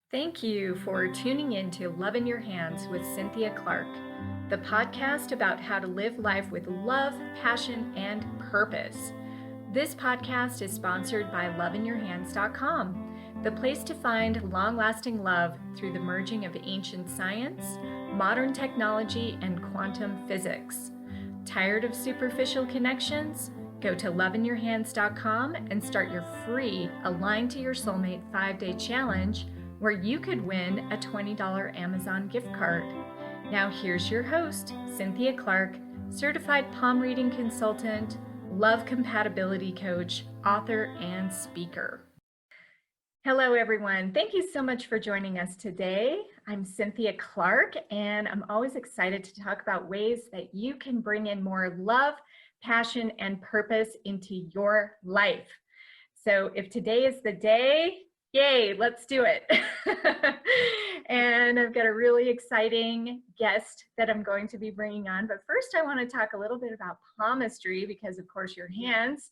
Thank you for tuning in to Love in Your Hands with Cynthia Clark, the podcast about how to live life with love, passion, and purpose. This podcast is sponsored by loveinyourhands.com, the place to find long-lasting love through the merging of ancient science, modern technology, and quantum physics. Tired of superficial connections? Go to loveinyourhands.com and start your free Align to Your Soulmate 5-day challenge where you could win a $20 Amazon gift card. Now here's your host, Cynthia Clark, certified palm reading consultant, love compatibility coach, author, and speaker. Hello, everyone. Thank you so much for joining us today. I'm Cynthia Clark, and I'm always excited to talk about ways that you can bring in more love, passion, and purpose into your life. So if today is the day, yay, let's do it. And I've got a really exciting guest that I'm going to be bringing on. But first, I want to talk a little bit about palmistry because, of course, your hands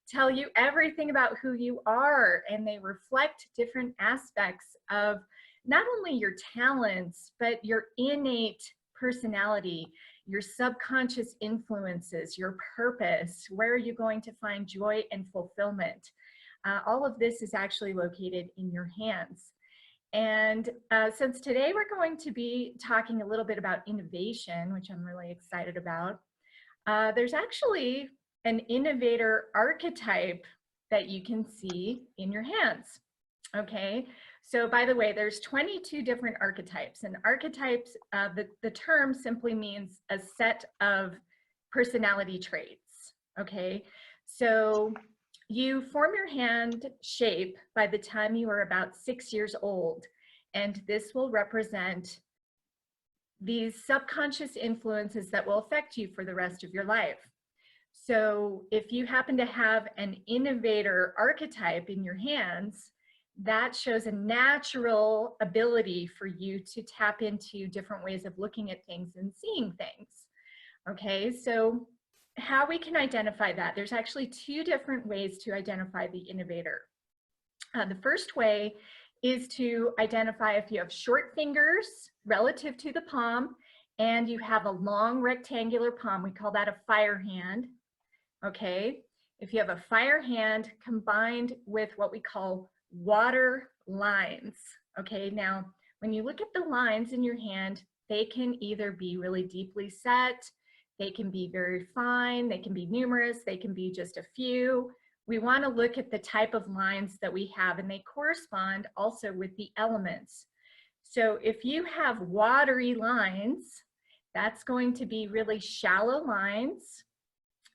tell you everything about who you are, and they reflect different aspects of not only your talents, but your innate personality, your subconscious influences, your purpose. Where are you going to find joy and fulfillment? All of this is actually located in your hands. And since today we're going to be talking a little bit about innovation, which I'm really excited about, there's actually an innovator archetype that you can see in your hands. Okay, so by the way, there's 22 different archetypes, and archetypes, the term simply means a set of personality traits. Okay, so you form your hand shape by the time you are about 6 years old, and this will represent these subconscious influences that will affect you for the rest of your life. So if you happen to have an innovator archetype in your hands, that shows a natural ability for you to tap into different ways of looking at things and seeing things. Okay, so how we can identify that, there's actually two different ways to identify the innovator. The first way is to identify if you have short fingers relative to the palm and you have a long rectangular palm. We call that a fire hand. Okay, if you have a fire hand combined with what we call water lines. Okay, now when you look at the lines in your hand, they can either be really deeply set, they can be very fine, they can be numerous, they can be just a few. We want to look at the type of lines that we have, and they correspond also with the elements. So if you have watery lines, that's going to be really shallow lines,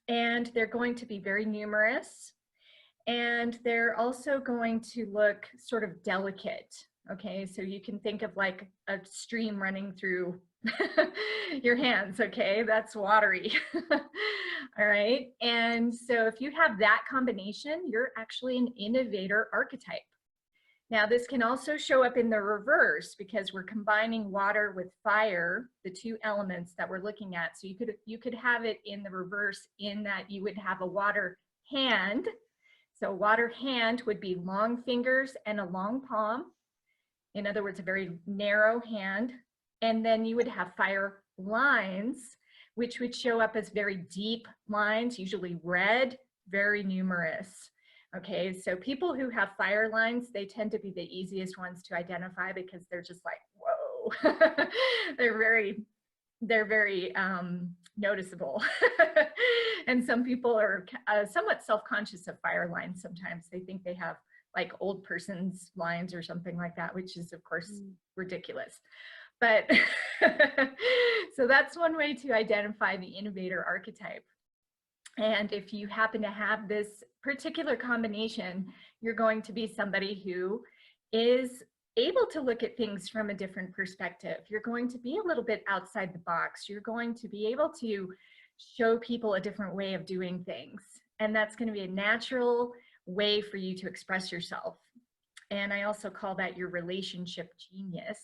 and they're going to be very numerous, and they're also going to look sort of delicate. Okay, so you can think of like a stream running through your hands. Okay, that's watery. All right, and so if you have that combination, you're actually an innovator archetype. Now this can also show up in the reverse because we're combining water with fire, the two elements that we're looking at. So you could have it in the reverse in that you would have a water hand. So a water hand would be long fingers and a long palm. In other words, a very narrow hand. And then you would have fire lines, which would show up as very deep lines, usually red, very numerous. Okay, so people who have fire lines, they tend to be the easiest ones to identify because they're just like, whoa, they're very noticeable. And some people are somewhat self-conscious of fire lines sometimes. They think they have like old person's lines or something like that, which is of course ridiculous. But so that's one way to identify the innovator archetype. And if you happen to have this particular combination, you're going to be somebody who is able to look at things from a different perspective. You're going to be a little bit outside the box. You're going to be able to show people a different way of doing things. And that's going to be a natural way for you to express yourself. And I also call that your relationship genius.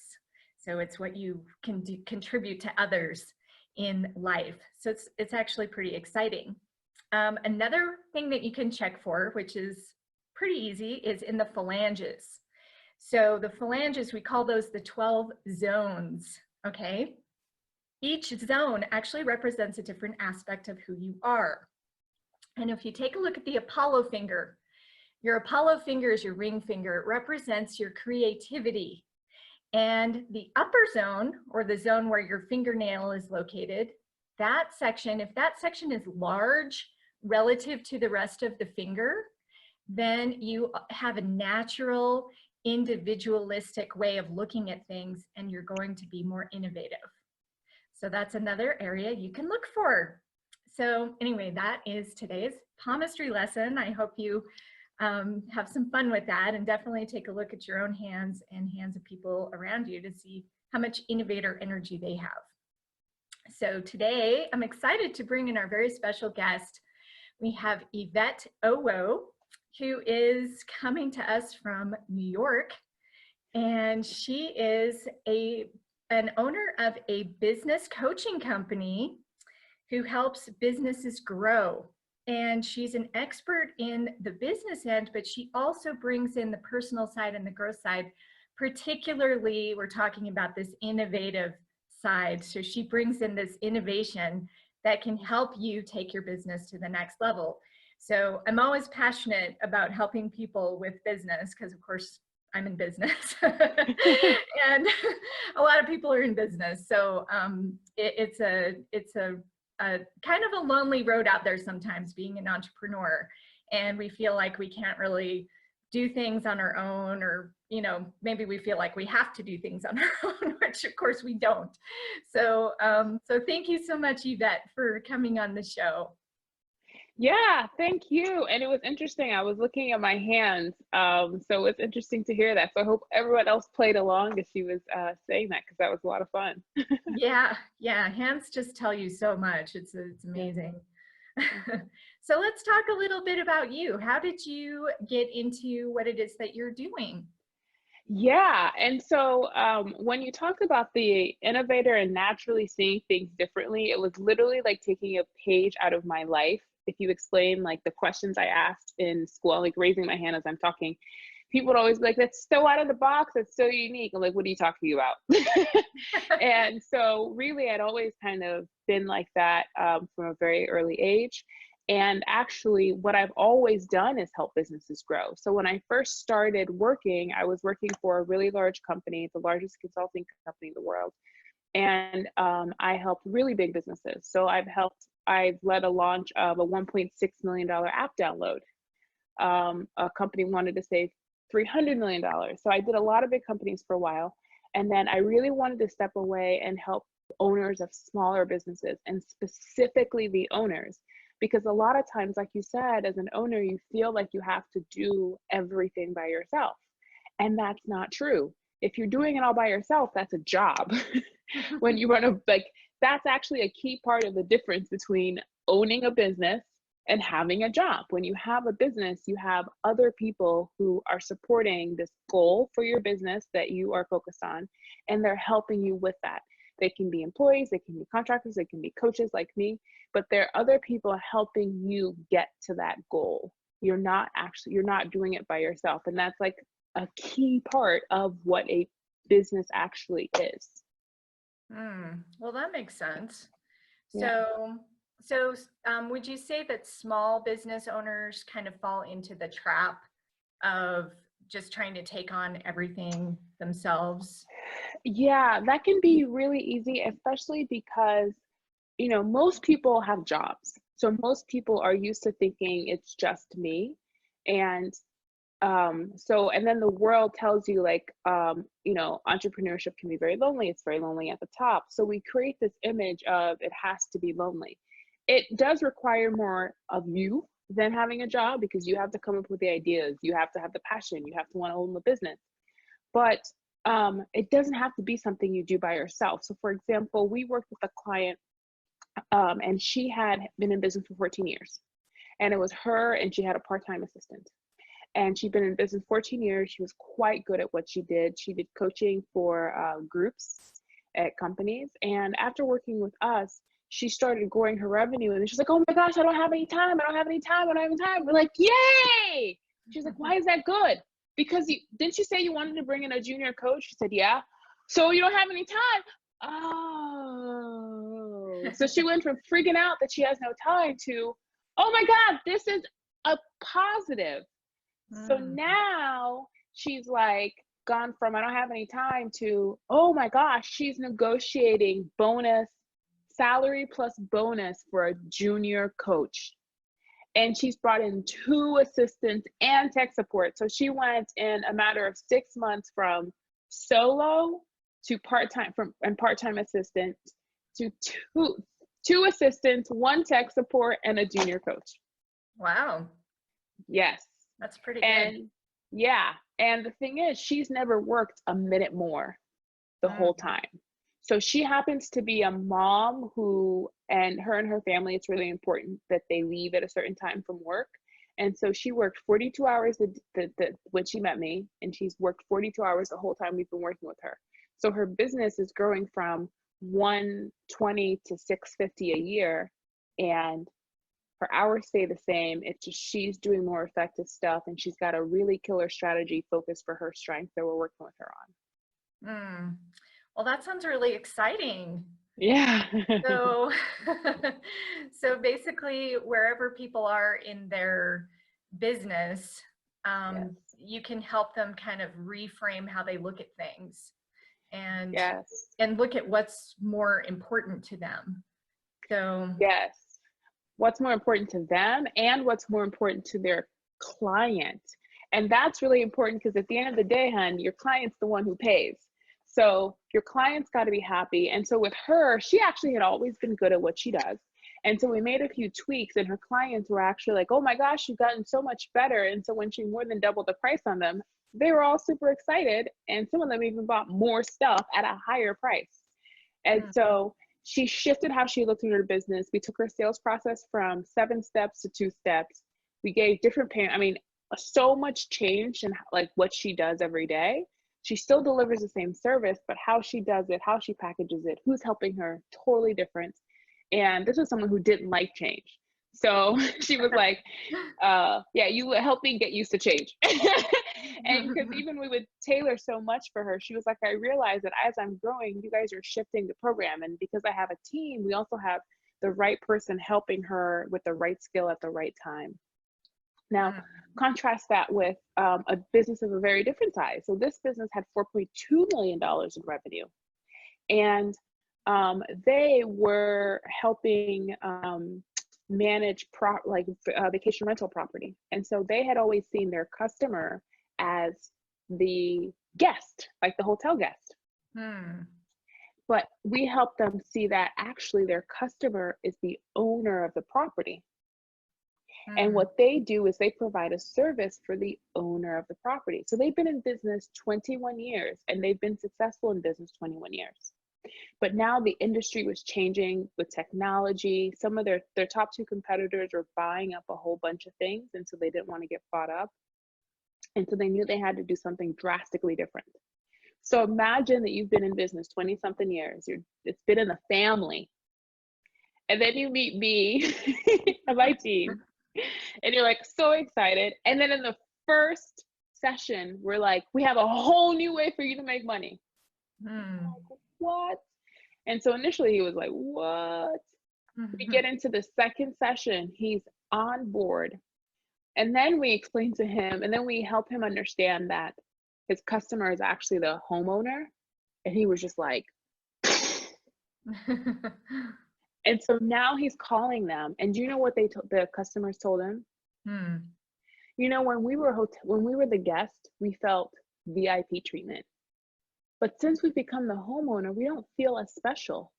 So it's what you can contribute to others in life. So it's actually pretty exciting. Another thing that you can check for, which is pretty easy, is in the phalanges. So the phalanges, we call those the 12 zones, okay? Each zone actually represents a different aspect of who you are. And if you take a look at the Apollo finger, your Apollo finger is your ring finger. It represents your creativity. And the upper zone, or the zone where your fingernail is located, that section, if that section is large relative to the rest of the finger, then you have a natural, individualistic way of looking at things, and you're going to be more innovative. So that's another area you can look for. So anyway, that is today's palmistry lesson. I hope you have some fun with that, and definitely take a look at your own hands and hands of people around you to see how much innovator energy they have. So today I'm excited to bring in our very special guest. We have Yvette Owo, who is coming to us from New York, and she is an owner of a business coaching company who helps businesses grow. And she's an expert in the business end, but she also brings in the personal side and the growth side. Particularly, we're talking about this innovative side. So she brings in this innovation that can help you take your business to the next level. So I'm always passionate about helping people with business because, of course, I'm in business and a lot of people are in business. So it's a kind of a lonely road out there sometimes, being an entrepreneur, and we feel like we can't really do things on our own, or maybe we feel like we have to do things on our own, which of course we don't. So so thank you so much, Yvette, for coming on the show. Yeah, thank you. And it was interesting. I was looking at my hands. So it's interesting to hear that. So I hope everyone else played along as she was saying that, because that was a lot of fun. Yeah, hands just tell you so much. It's amazing. So let's talk a little bit about you. How did you get into what it is that you're doing? Yeah. And so when you talked about the innovator and naturally seeing things differently, it was literally like taking a page out of my life. If you explain like the questions I asked in school, like raising my hand as I'm talking, people would always be like, that's so out of the box, that's so unique. I'm like, what are you talking about? And so really, I'd always kind of been like that from a very early age. And actually, what I've always done is help businesses grow. So when I first started working, I was working for a really large company, the largest consulting company in the world. And I helped really big businesses. So I've led a launch of a $1.6 million app download. A company wanted to save $300 million. So I did a lot of big companies for a while. And then I really wanted to step away and help owners of smaller businesses, and specifically the owners. Because a lot of times, like you said, as an owner, you feel like you have to do everything by yourself. And that's not true. If you're doing it all by yourself, that's a job. When you run that's actually a key part of the difference between owning a business and having a job. When you have a business, you have other people who are supporting this goal for your business that you are focused on, and they're helping you with that. They can be employees, they can be contractors, they can be coaches like me, but there are other people helping you get to that goal. You're not doing it by yourself. And that's like a key part of what a business actually is. Well, that makes sense. Yeah. So would you say that small business owners kind of fall into the trap of just trying to take on everything themselves? Yeah, that can be really easy, especially because, most people have jobs. So most people are used to thinking it's just me. And and then the world tells you like, entrepreneurship can be very lonely. It's very lonely at the top. So we create this image of it has to be lonely. It does require more of you than having a job, because you have to come up with the ideas. You have to have the passion. You have to want to own the business. But it doesn't have to be something you do by yourself. So for example, we worked with a client and she had been in business for 14 years. And it was her, and she had a part-time assistant. And she'd been in business 14 years. She was quite good at what she did. She did coaching for groups at companies. And after working with us, she started growing her revenue. And she's like, oh my gosh, I don't have any time. I don't have any time. I don't have any time. We're like, yay! She's like, why is that good? because didn't you say you wanted to bring in a junior coach? She said, yeah. So you don't have any time. Oh, so she went from freaking out that she has no time to, oh my God, this is a positive. So now she's like gone from I don't have any time to, oh my gosh, she's negotiating bonus, salary plus bonus for a junior coach. And she's brought in 2 assistants and tech support. So she went in a matter of 6 months from solo to part-time and part-time assistant to two assistants, 1 tech support, and a junior coach. Wow. Yes. That's pretty And good. yeah. And the thing is, she's never worked a minute more the whole time. So she happens to be a mom who, and her family, it's really important that they leave at a certain time from work. And so she worked 42 hours when she met me, and she's worked 42 hours the whole time we've been working with her. So her business is growing from 120 to 650 a year, and her hours stay the same. It's just she's doing more effective stuff, and she's got a really killer strategy focused for her strength that we're working with her on. Well, that sounds really exciting. Yeah. So, so basically, wherever people are in their business, Yes. you can help them kind of reframe how they look at things, and Yes. and look at what's more important to them. So Yes. What's more important to them and what's more important to their client. And that's really important because at the end of the day, hon, your client's the one who pays. So your client's got to be happy. And so with her, she actually had always been good at what she does. And so we made a few tweaks, and her clients were actually like, oh my gosh, you've gotten so much better. And so when she more than doubled the price on them, they were all super excited. And some of them even bought more stuff at a higher price. And so she shifted how she looked at her business. We took her sales process from 7 steps to 2 steps. We gave different so much change in like what she does every day. She still delivers the same service, but how she does it, how she packages it, who's helping her, totally different. And this was someone who didn't like change. So she was like, yeah, you help me get used to change. And because even we would tailor so much for her, she was like, I realize that as I'm growing, you guys are shifting the program. And because I have a team, we also have the right person helping her with the right skill at the right time. Now, contrast that with a business of a very different size. So this business had $4.2 million in revenue. And they were helping manage vacation rental property. And so they had always seen their customer as the guest, like the hotel guest. But we help them see that actually their customer is the owner of the property. And what they do is they provide a service for the owner of the property. So they've been in business 21 years, and they've been successful in business 21 years. But now the industry was changing with technology. Some of their top 2 competitors were buying up a whole bunch of things, and so they didn't want to get bought up. And so they knew they had to do something drastically different. So imagine that you've been in business 20-something years. It's been in the family. And then you meet me and my team, and you're like so excited. And then in the first session, we're like, we have a whole new way for you to make money. Like, what? And so initially he was like, what? We get into the second session, he's on board. And then we explain to him, and then we help him understand that his customer is actually the homeowner. And he was just like, and so now he's calling them. And do you know what the customers told him? You know, when we were the guest, we felt VIP treatment. But since we've become the homeowner, we don't feel as special.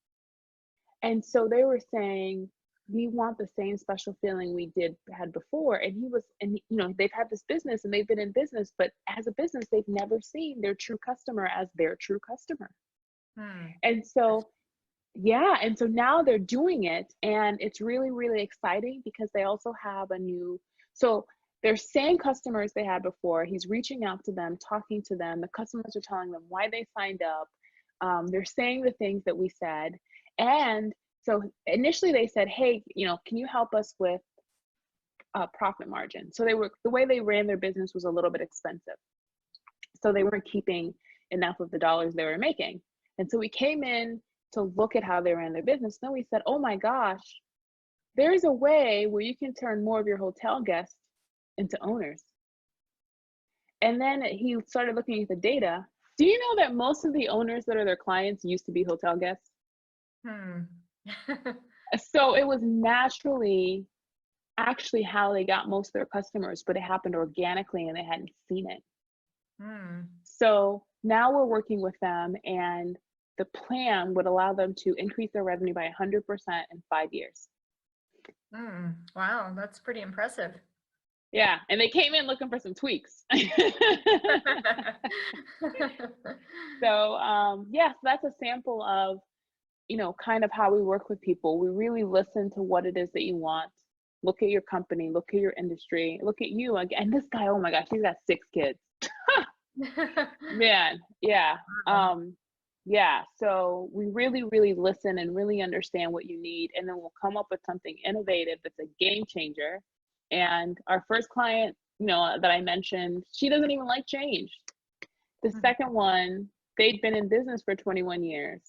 And so they were saying, we want the same special feeling we had before. And you know, they've had this business and they've been in business, but as a business, they've never seen their true customer as their true customer. And so, yeah. And so now they're doing it, and it's really, really exciting because they also have so their same customers they had before, he's reaching out to them, talking to them. The customers are telling them why they signed up. They're saying the things that we said. And so initially they said, hey, you know, can you help us with profit margin? So the way they ran their business was a little bit expensive. So they weren't keeping enough of the dollars they were making. And so we came in to look at how they ran their business. Then we said, oh my gosh, there's a way where you can turn more of your hotel guests into owners. And then he started looking at the data. Do you know that most of the owners that are their clients used to be hotel guests? Hmm. So it was naturally actually how they got most of their customers, but it happened organically and they hadn't seen it. Hmm. So now we're working with them, and the plan would allow them to increase their revenue by 100% in 5 years. Hmm. Wow, that's pretty impressive. Yeah, and they came in looking for some tweaks. So yes, that's a sample of, kind of how we work with people. We really listen to what it is that you want. Look at your company, look at your industry, look at you. And this guy, oh my gosh, he's got 6 kids. Man, yeah. Wow. Yeah, so we really, really listen and really understand what you need, and then we'll come up with something innovative that's a game changer. And our first client, that I mentioned, she doesn't even like change. The second one, they'd been in business for 21 years.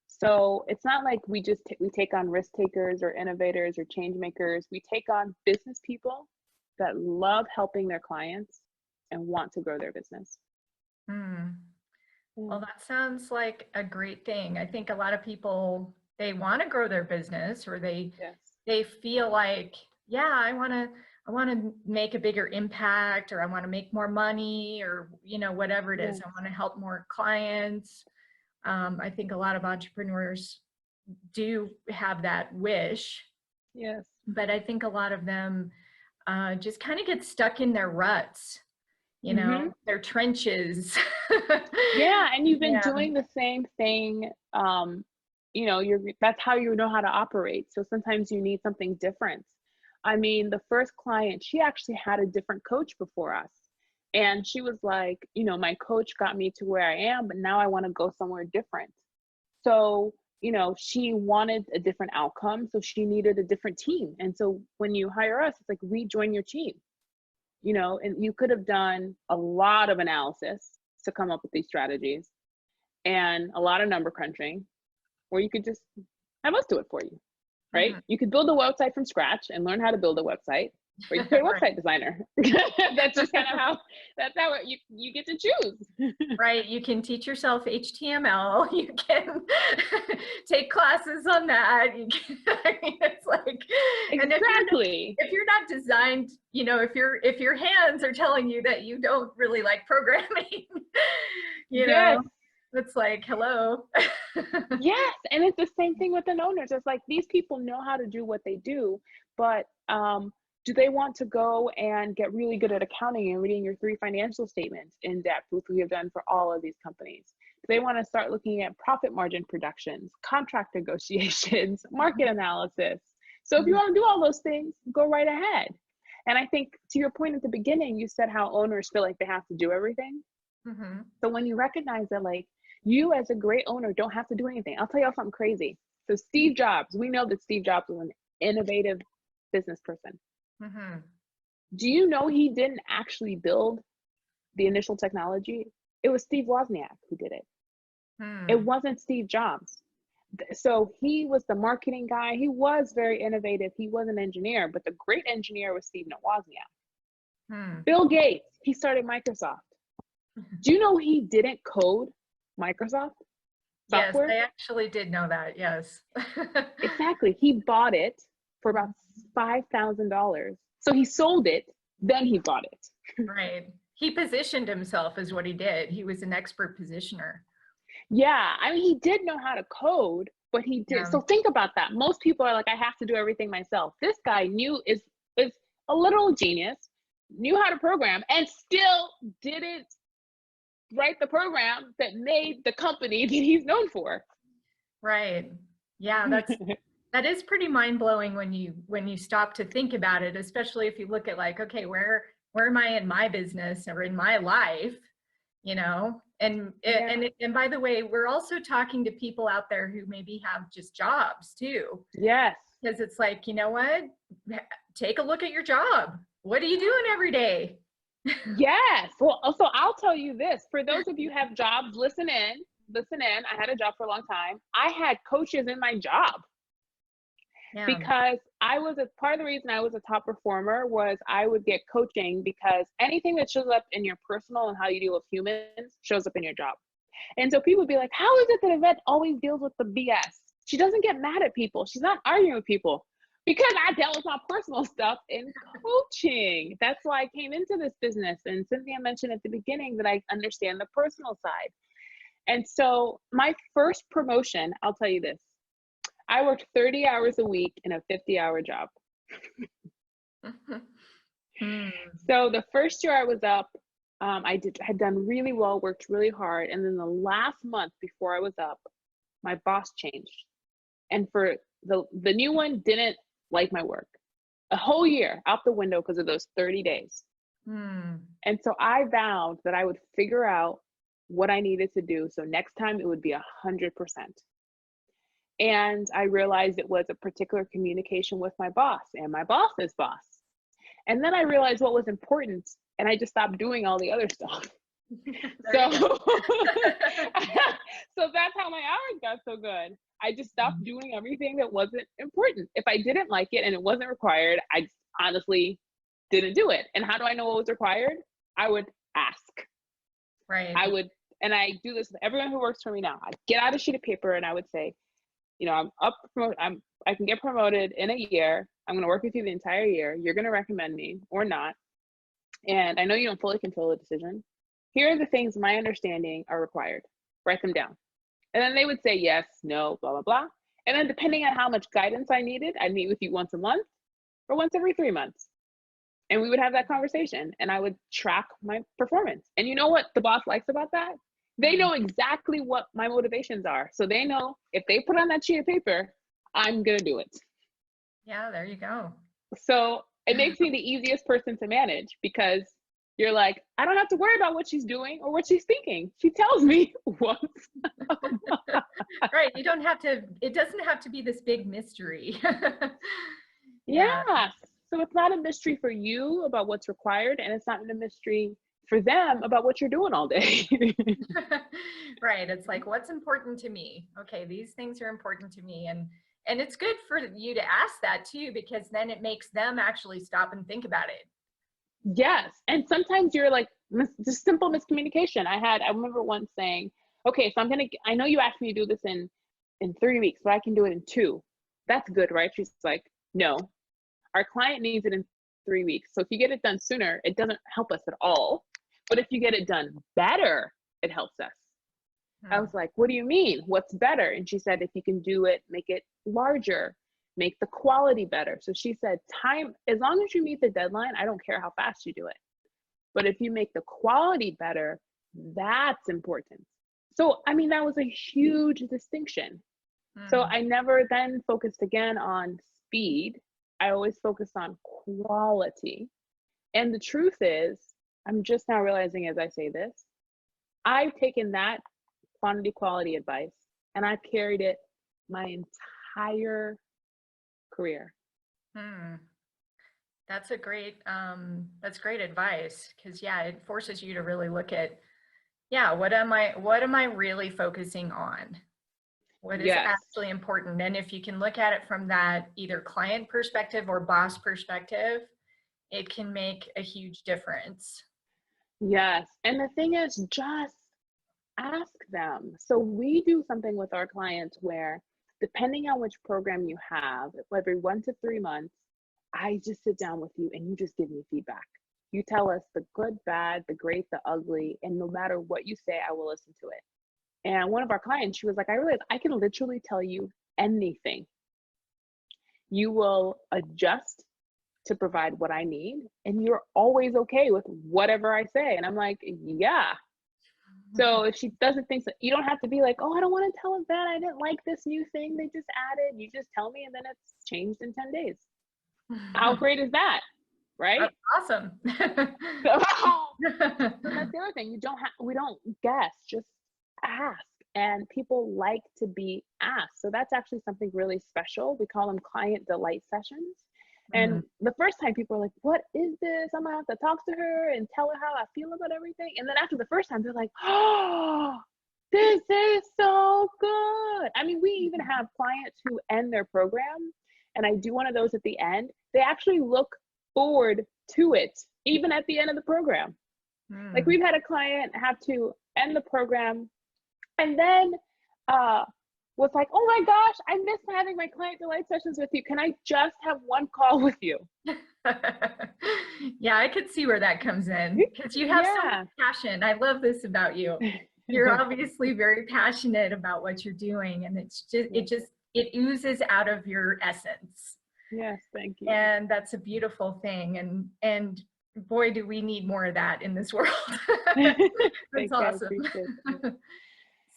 So it's not like we take on risk takers or innovators or change makers. We take on business people that love helping their clients and want to grow their business. Hmm. Well, Mm. that sounds like a great thing. I think a lot of people, they want to grow their business, or Yes. they feel like, yeah, I want to make a bigger impact, or I want to make more money, or whatever it is. Yes. I want to help more clients. I think a lot of entrepreneurs do have that wish, Yes. but I think a lot of them just kind of get stuck in their ruts, Mm-hmm. their trenches. Yeah, and you've been Yeah. doing the same thing. That's how you know how to operate. So sometimes you need something different. I mean, the first client, she actually had a different coach before us. And she was like, my coach got me to where I am, but now I want to go somewhere different. So, she wanted a different outcome. So she needed a different team. And so when you hire us, it's like, rejoin your team, and you could have done a lot of analysis to come up with these strategies and a lot of number crunching, or you could just have us do it for you, right? Mhm. You could build a website from scratch and learn how to build a website, or you could pay a Right. website designer. That's just kind of how you get to choose. Right. You can teach yourself HTML. You can take classes on that. I mean, it's like, and Exactly. if you're not designed, if your hands are telling you that you don't really like programming, you Yes. know, it's like, hello. Yes, and it's the same thing with the owners. It's like these people know how to do what they do, but do they want to go and get really good at accounting and reading your 3 financial statements in depth, which we have done for all of these companies? Do they want to start looking at profit margin projections, contract negotiations, market analysis? So if you want to do all those things, go right ahead. And I think to your point at the beginning, you said how owners feel like they have to do everything. Mm-hmm. So when you recognize that, like, you as a great owner don't have to do anything. I'll tell you something crazy. So Steve Jobs, we know that Steve Jobs was an innovative business person. Mm-hmm. Do you know he didn't actually build the initial technology? It was Steve Wozniak who did it. It Hmm. wasn't Steve Jobs. So he was the marketing guy. He was very innovative. He was an engineer, but the great engineer was Steve Wozniak. Hmm. Bill Gates, he started Microsoft. Do you know he didn't code Microsoft Yes, software? I actually did know that. Yes. Exactly. He bought it for about $5,000. So he sold it, then he bought it. Right. He positioned himself as what he did. He was an expert positioner. Yeah, I mean, he did know how to code, but he did. Yeah. So think about that. Most people are like, I have to do everything myself. This guy is a literal genius, knew how to program, and still didn't write the program that made the company that he's known for. Right. Yeah, that is pretty mind-blowing when you stop to think about it, especially if you look at like, okay, where am I in my business or in my life, Yeah. And by the way, we're also talking to people out there who maybe have just jobs too, Yes. because it's like, you know what? Take a look at your job. What are you doing every day? Yes. Well, so I'll tell you this. For those of you who have jobs, listen in. Listen in. I had a job for a long time. I had coaches in my job Yeah. because I was a part of the reason I was a top performer was I would get coaching because anything that shows up in your personal and how you deal with humans shows up in your job. And so people would be like, how is it that Yvette always deals with the BS? She doesn't get mad at people. She's not arguing with people. Because I dealt with my personal stuff in coaching. That's why I came into this business. And Cynthia mentioned at the beginning that I understand the personal side. And so my first promotion, I'll tell you this, I worked 30 hours a week in a 50-hour job. So the first year I was up, had done really well, worked really hard. And then the last month before I was up, my boss changed. And for the new one didn't like my work. A whole year out the window because of those 30 days. And so I vowed that I would figure out what I needed to do. So next time it would be 100%. And I realized it was a particular communication with my boss and my boss's boss. And then I realized what was important and I just stopped doing all the other stuff. So, so that's how my hours got so good. I just stopped doing everything that wasn't important. If I didn't like it and it wasn't required, I just honestly didn't do it. And how do I know what was required? I would ask. Right. And I do this with everyone who works for me now. I'd get out a sheet of paper and I would say, I'm up, I can get promoted in a year. I'm going to work with you the entire year. You're going to recommend me or not. And I know you don't fully control the decision. Here are the things my understanding are required. Write them down. And then they would say yes, no, blah, blah, blah. And then depending on how much guidance I needed, I'd meet with you once a month or once every 3 months. And we would have that conversation and I would track my performance. And you know what the boss likes about that? They know exactly what my motivations are. So they know if they put on that sheet of paper, I'm going to do it. Yeah, there you go. So it makes me the easiest person to manage because you're like, I don't have to worry about what she's doing or what she's thinking. She tells me what's right. You don't have to, it doesn't have to be this big mystery. Yeah. So it's not a mystery for you about what's required, and it's not a mystery for them about what you're doing all day. Right. It's like, what's important to me? Okay, these things are important to me. And it's good for you to ask that too, because then it makes them actually stop and think about it. Yes. And sometimes you're like, just simple miscommunication. I remember once saying, okay, so I know you asked me to do this in 3 weeks, but I can do it in 2. That's good, right? She's like, no, our client needs it in 3 weeks. So if you get it done sooner, it doesn't help us at all. But if you get it done better, it helps us. I was like, what do you mean? What's better? And she said, if you can do it, make it larger, make the quality better. So she said, time, as long as you meet the deadline, I don't care how fast you do it. But if you make the quality better, that's important. So, I mean, that was a huge distinction. So I never then focused again on speed. I always focused on quality. And the truth is, I'm just now realizing as I say this, I've taken that quantity quality advice and I've carried it my entire career. That's great advice, because it forces you to really look at, what am I really focusing on? What is actually important? And if you can look at it from that either client perspective or boss perspective, it can make a huge difference. Yes. And the thing is, just ask them. So we do something with our clients where, depending on which program you have, every 1 to 3 months, I just sit down with you and you just give me feedback. You tell us the good, bad, the great, the ugly, and no matter what you say, I will listen to it. And one of our clients, she was like, I realized I can literally tell you anything. You will adjust to provide what I need, and you're always okay with whatever I say. And I'm like, yeah. So if she doesn't think so, you don't have to be like, oh, I don't want to tell Yvette I didn't like this new thing they just added. You just tell me, and then it's changed in 10 days. How great is that? Right? That's awesome. So that's the other thing. We don't guess, just ask. And people like to be asked. So that's actually something really special. We call them client delight sessions. And the first time people are like, what is this? I'm gonna have to talk to her and tell her how I feel about everything. And then after the first time, they're like, oh, this is so good. I mean, we even have clients who end their program, and I do one of those at the end. They actually look forward to it, even at the end of the program. Like we've had a client have to end the program and then was like, oh my gosh, I miss having my client delight sessions with you. Can I just have one call with you? Yeah, I could see where that comes in because you have so much passion. I love this about you. You're obviously very passionate about what you're doing, and it's just it oozes out of your essence. Yes, thank you. And that's a beautiful thing. And boy, do we need more of that in this world. That's awesome.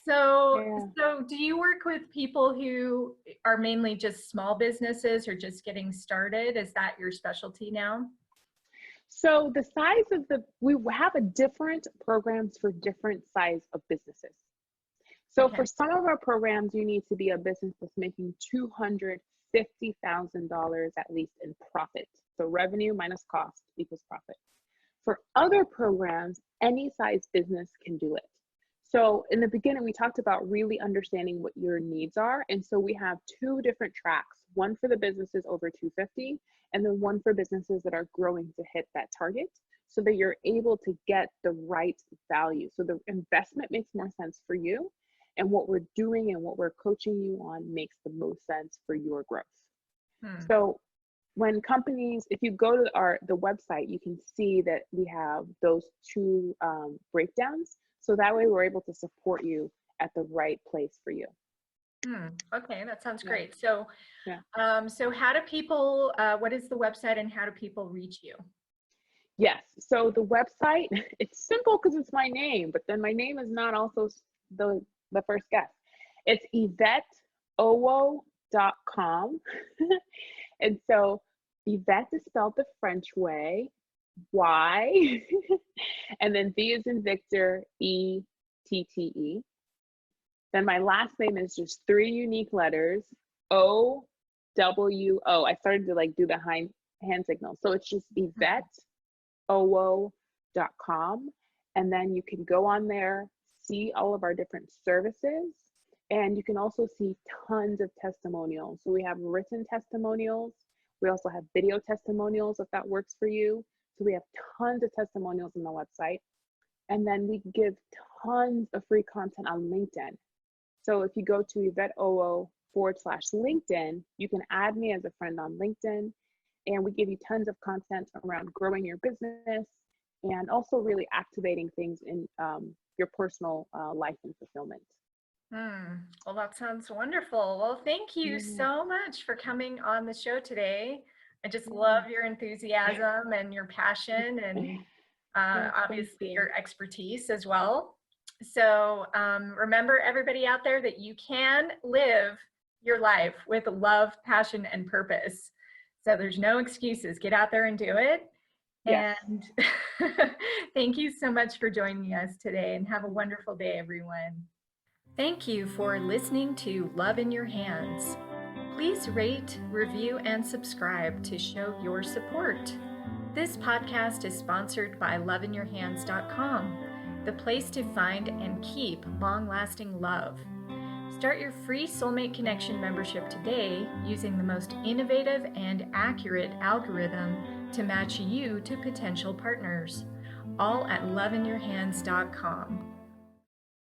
So do you work with people who are mainly just small businesses or just getting started? Is that your specialty now? So the size of we have a different programs for different size of businesses. So for some of our programs, you need to be a business that's making $250,000 at least in profit. So revenue minus cost equals profit. For other programs, any size business can do it. So in the beginning, we talked about really understanding what your needs are. And so we have two different tracks, one for the businesses over 250, and then one for businesses that are growing to hit that target so that you're able to get the right value. So the investment makes more sense for you. And what we're doing and what we're coaching you on makes the most sense for your growth. So when companies, if you go to the website, you can see that we have those two breakdowns. So that way we're able to support you at the right place for you. Okay, that sounds great. So, so how do people, what is the website and how do people reach you? Yes, so the website, it's simple because it's my name, but then my name is not also the first guest. It's YvetteOwo.com. And so Yvette is spelled the French way, Y, and then V is in Victor, E-T-T-E. Then my last name is just 3 unique letters, O-W-O. I started to do the hand signal. So it's just YvetteOwo.com. And then you can go on there, see all of our different services, and you can also see tons of testimonials. So we have written testimonials. We also have video testimonials if that works for you. So we have tons of testimonials on the website. And then we give tons of free content on LinkedIn. So if you go to Yvette Owo/LinkedIn, you can add me as a friend on LinkedIn. And we give you tons of content around growing your business and also really activating things in your personal life and fulfillment. Well, that sounds wonderful. Well, thank you so much for coming on the show today. I just love your enthusiasm and your passion and obviously your expertise as well. So remember, everybody out there, that you can live your life with love, passion, and purpose. So there's no excuses. Get out there and do it. Yes. And thank you so much for joining us today, and have a wonderful day, everyone. Thank you for listening to Love in Your Hands. Please rate, review, and subscribe to show your support. This podcast is sponsored by loveinyourhands.com, the place to find and keep long-lasting love. Start your free Soulmate Connection membership today using the most innovative and accurate algorithm to match you to potential partners, all at loveinyourhands.com.